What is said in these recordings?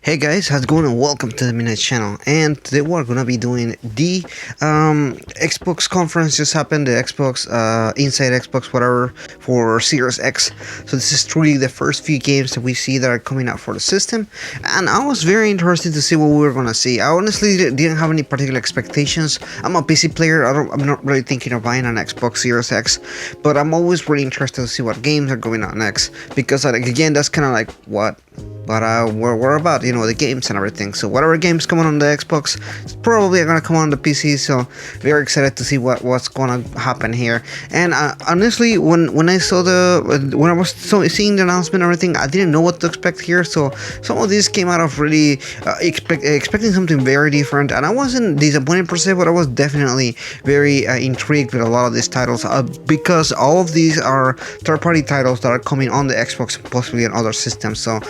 Hey guys, how's it going and welcome to the Midnight Channel. And today we're gonna be doing the Xbox conference just happened, the Xbox Inside Xbox whatever for Series X. So this is truly the first few games that we see that are coming out for the system, and I was very interested to see what we were gonna see. I honestly didn't have any particular expectations. I'm a PC player. I'm not really thinking of buying an Xbox Series X, but I'm always really interested to see what games are going out next because again, that's kind of like what. But we're about, the games and everything. So whatever games come on the Xbox, it's probably gonna come on the PC. So very excited to see what's gonna happen here. And honestly, when I saw when I was seeing the announcement and everything, I didn't know what to expect here. So some of these came out of really expecting something very different, and I wasn't disappointed per se, but I was definitely very intrigued with a lot of these titles because all of these are third-party titles that are coming on the Xbox and possibly on other systems. So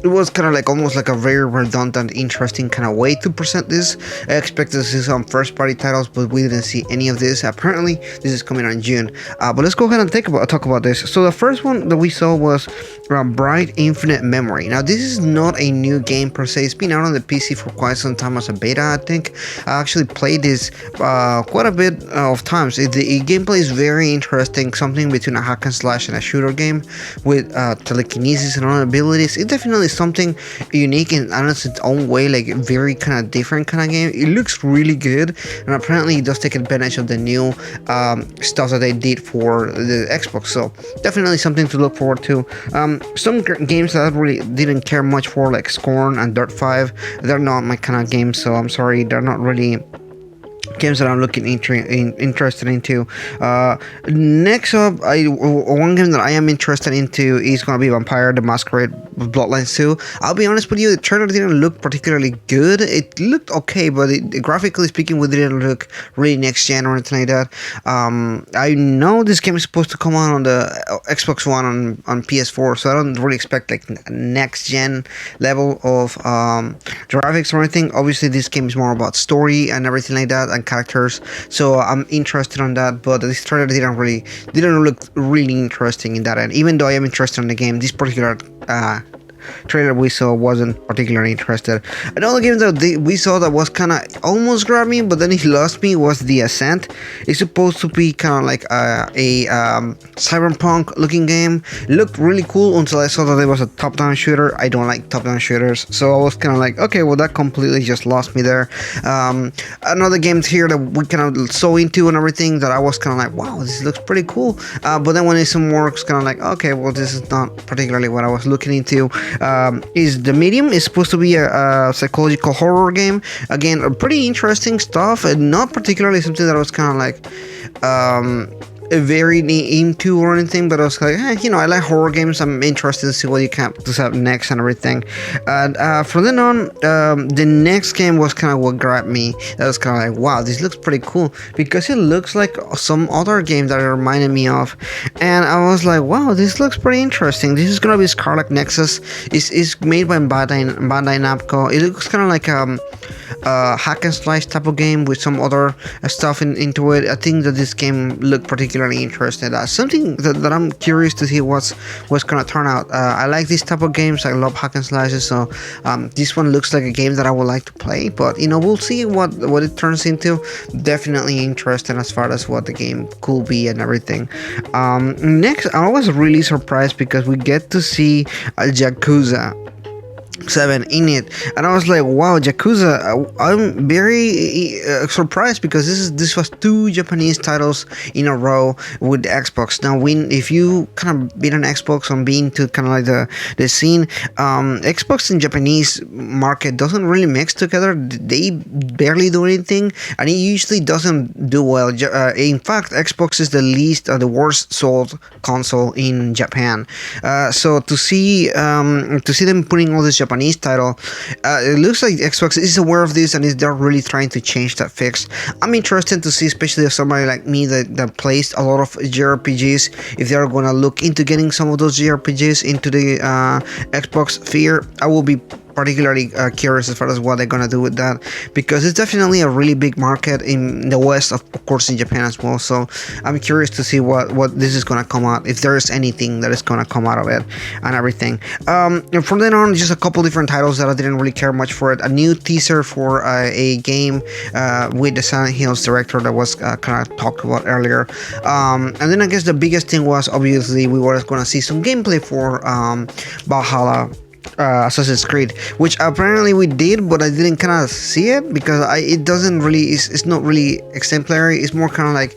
it was kind of like almost like a very redundant, interesting kind of way to present this. I expected to see some first-party titles, but we didn't see any of this. Apparently, this is coming out in June. But let's go ahead and talk about this. So the first one that we saw was Bright Infinite Memory. Now, this is not a new game per se. It's been out on the PC for quite some time as a beta, I think. I actually played this quite a bit of times. The gameplay is very interesting, something between a hack and slash and a shooter game with telekinesis and other abilities. It definitely is something unique in its own way, like very kind of different kind of game. It looks really good, and apparently it does take advantage of the new stuff that they did for the Xbox. So definitely something to look forward to. Some games that I really didn't care much for, like Scorn and Dirt 5, they're not my kind of games, so I'm sorry, they're not really games that I'm looking interested into. Next up, one game that I am interested into is gonna be Vampire the Masquerade Bloodlines 2. I'll be honest with you, the trailer didn't look particularly good. It looked okay, but graphically speaking, it didn't look really next gen or anything like that. I know this game is supposed to come out on the Xbox One on PS4, so I don't really expect like next gen level of graphics or anything. Obviously, this game is more about story and everything like that, and characters, so I'm interested on that, but this trailer didn't look really interesting in that end. Even though I am interested in the game, this particular trailer we saw wasn't particularly interested. Another game that we saw that was kind of almost grabbed me, but then it lost me, was The Ascent. It's supposed to be kind of like a cyberpunk looking game. It looked really cool until I saw that it was a top-down shooter. I don't like top-down shooters, so I was kind of like, okay, well, that completely just lost me there. Another game here that we kind of saw into and everything that I was kind of like, wow, this looks pretty cool, but then when it's some works, kind of like, okay, well, this is not particularly what I was looking into. Is The Medium. Is supposed to be a psychological horror game. Again, pretty interesting stuff, and not particularly something that I was kind of like very into or anything, but I was like, I like horror games. I'm interested to see what you can have next and everything. And from then on, the next game was kind of what grabbed me. That was kind of like, wow, this looks pretty cool, because it looks like some other game that it reminded me of, and I was like, wow, this looks pretty interesting. This is gonna be Scarlet Nexus. It's made by Bandai Namco. It looks kind of like hack and slash type of game with some other stuff into it. I think that this game looked particularly interested. Something that I'm curious to see what's gonna turn out. I like this type of games. I love hack and slashes, so this one looks like a game that I would like to play, but we'll see what it turns into. Definitely interested as far as what the game could be and everything. Next, I was really surprised because we get to see Yakuza 7 in it, and I was like, wow, Yakuza. I'm very surprised because this was 2 Japanese titles in a row with the Xbox. Now, if you kind of been on Xbox and been to kind of like the scene, Xbox and Japanese market doesn't really mix together. They barely do anything, and it usually doesn't do well. In fact, Xbox is the worst sold console in Japan. So to see them putting all this Japanese title, it looks like Xbox is aware of this, and they're really trying to change that fix. I'm interested to see, especially if somebody like me that plays a lot of JRPGs, if they're gonna look into getting some of those JRPGs into the Xbox sphere. I will be particularly curious as far as what they're gonna do with that, because it's definitely a really big market in the West, of course, in Japan as well. So I'm curious to see what this is gonna come out, if there's anything that is gonna come out of it and everything. And from then on, just a couple different titles that I didn't really care much for it. A new teaser for a game with the Silent Hills director that was kind of talked about earlier. And then I guess the biggest thing was obviously we were going to see some gameplay for Valhalla. Assassin's Creed, which apparently we did, but I didn't kind of see it because it doesn't really, it's not really exemplary. It's more kind of like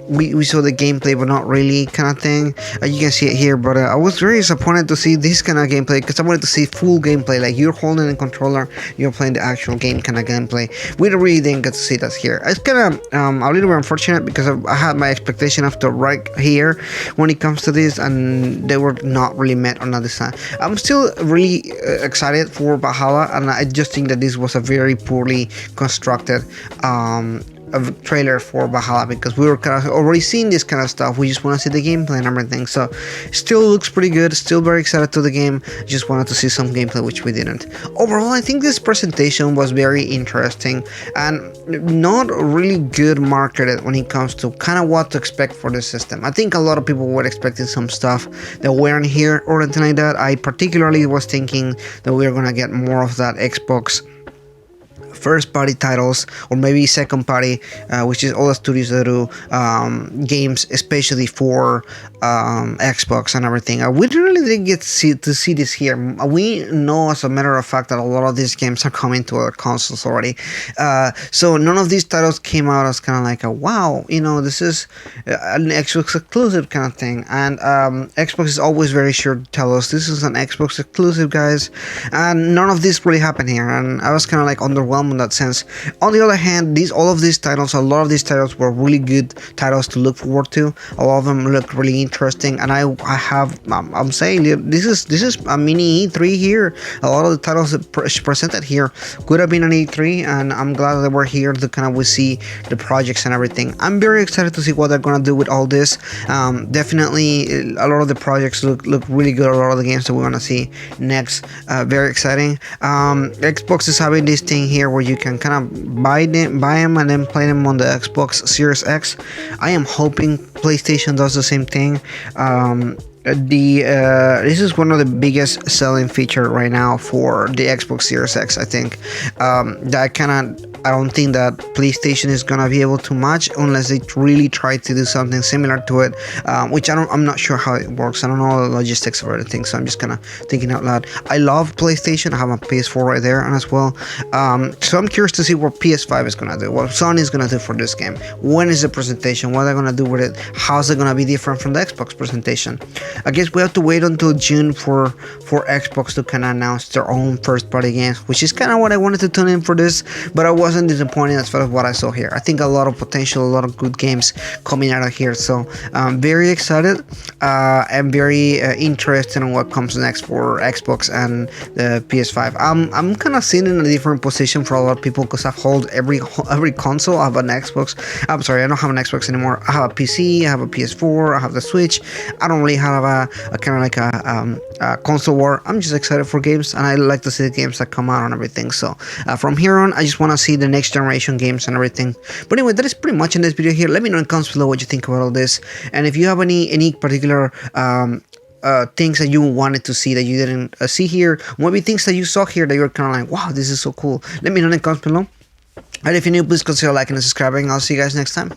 we saw the gameplay but not really kind of thing. You can see it here, but I was very disappointed to see this kind of gameplay because I wanted to see full gameplay, like you're holding a controller, you're playing the actual game kind of gameplay. We really didn't get to see that here. It's kind of a little bit unfortunate because I had my expectation after right here when it comes to this, and they were not really met on the side. I'm still really excited for Valhalla, and I just think that this was a very poorly constructed a trailer for Valhalla, because we were kind of already seeing this kind of stuff. We just want to see the gameplay and everything. So still looks pretty good, still very excited to the game, just wanted to see some gameplay, which we didn't. Overall, I think this presentation was very interesting and not really good marketed when it comes to kind of what to expect for the system. I think a lot of people were expecting some stuff that weren't here or anything like that. I particularly was thinking that we were gonna get more of that Xbox first party titles, or maybe second party, which is all the studios that do games especially for Xbox and everything. We really didn't get to see this here. We know, as a matter of fact, that a lot of these games are coming to our consoles already, so none of these titles came out as kind of like a wow, you know, this is an Xbox exclusive kind of thing. And Xbox is always very sure to tell us this is an Xbox exclusive, guys, and none of this really happened here, and I was kind of like underwhelmed in that sense. On the other hand, a lot of these titles were really good titles to look forward to. A lot of them look really interesting, and I'm saying this is a mini E3 here. A lot of the titles that presented here could have been an E3, and I'm glad that we're here to kind of see the projects and everything. I'm very excited to see what they're gonna do with all this. Definitely a lot of the projects look really good. A lot of the games that we're gonna see next, very exciting. Xbox is having this thing here where you can kind of buy them and then play them on the Xbox Series X. I am hoping PlayStation does the same thing. This is one of the biggest selling feature right now for the Xbox Series X. I think I don't think that PlayStation is gonna be able to match unless they really try to do something similar to it, which I'm not sure how it works. I don't know the logistics of everything, so I'm just kind of thinking out loud. I love PlayStation. I have a PS4 right there and as well. So I'm curious to see what PS5 is gonna do, what Sony is gonna do for this game. When is the presentation? What are they gonna do with it? How's it gonna be different from the Xbox presentation? I guess we have to wait until June for Xbox to kind of announce their own first-party games, which is kind of what I wanted to tune in for this, but I wasn't disappointed as far as what I saw here. I think a lot of potential, a lot of good games coming out of here, so I'm very excited. I'm very interested in what comes next for Xbox and the PS5. I'm kind of sitting in a different position for a lot of people because I've held every console. I have an Xbox. I'm sorry, I don't have an Xbox anymore. I have a PC, I have a PS4, I have the Switch. I don't really have a kind of like a console war. I'm just excited for games, and I like to see the games that come out and everything. So from here on, I just want to see the next generation games and everything. But anyway, that is pretty much in this video here. Let me know in the comments below what you think about all this, and if you have any particular things that you wanted to see that you didn't see here, maybe things that you saw here that you're kind of like, wow, this is so cool. Let me know in the comments below. And if you're new, please consider liking and subscribing. I'll see you guys next time.